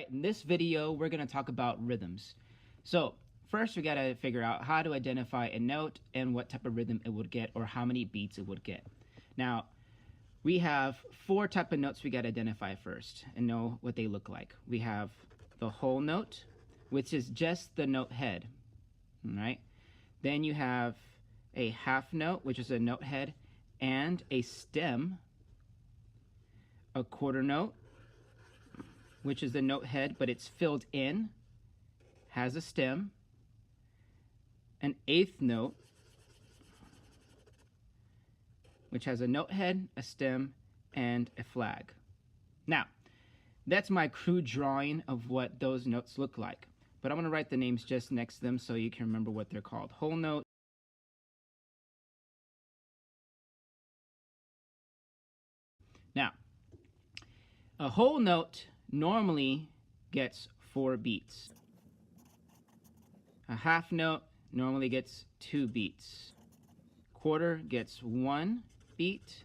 Alright, in this video we're going to talk about rhythms. So first we got to figure out how to identify a note and what type of rhythm it would get or how many beats it would get. Now we have four type of notes we got to identify first and know what they look like. We have the whole note, which is just the note head. Alright, then you have a half note, which is a note head and a stem, a quarter note, which is the note head, but it's filled in, has a stem, an eighth note, which has a note head, a stem, and a flag. Now, that's my crude drawing of what those notes look like, but I'm going to write the names just next to them so you can remember what they're called. Whole note, now, a whole note normally gets 4 beats. A half note normally gets 2 beats. Quarter gets 1 beat.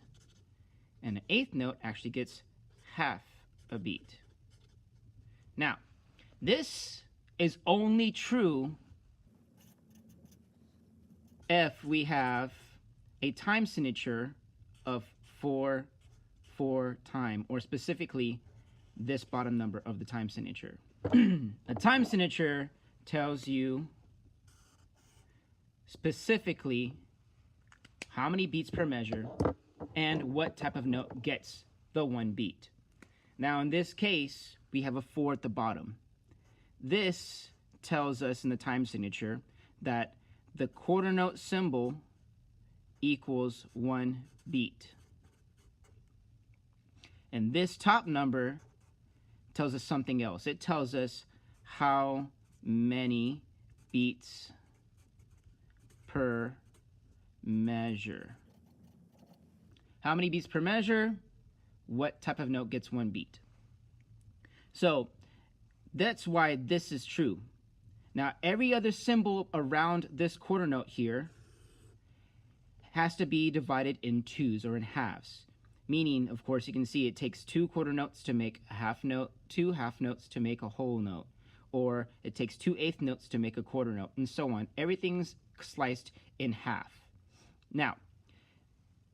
And an eighth note actually gets half a beat. Now, this is only true if we have a time signature of 4/4 time, or specifically this bottom number of the time signature. A time signature tells you specifically how many beats per measure and what type of note gets the 1 beat. Now in this case, we have a 4 at the bottom. This tells us in the time signature that the quarter note symbol equals 1 beat. And this top number tells us something else. It tells us how many beats per measure. How many beats per measure? What type of note gets 1 beat? So that's why this is true. Now every other symbol around this quarter note here has to be divided in twos or in halves. Meaning, of course, you can see it takes 2 quarter notes to make a half note, 2 half notes to make a whole note, or it takes 2 eighth notes to make a quarter note, and so on. Everything's sliced in half. Now,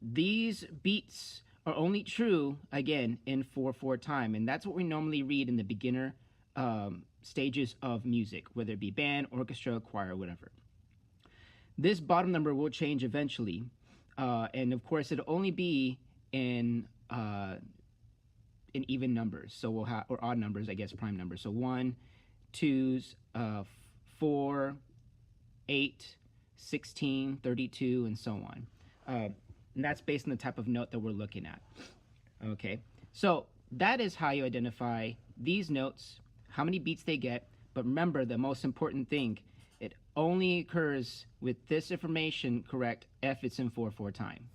these beats are only true, again, in 4/4 time, and that's what we normally read in the beginner stages of music, whether it be band, orchestra, choir, whatever. This bottom number will change eventually, and of course, it'll only be in even numbers, so we'll have, or odd numbers, I guess, prime numbers. So 1, 2s, 4, 8, 16, 32, and so on. And that's based on the type of note that we're looking at. Okay, so that is how you identify these notes, how many beats they get. But remember, the most important thing, it only occurs with this information correct if it's in 4/4 time.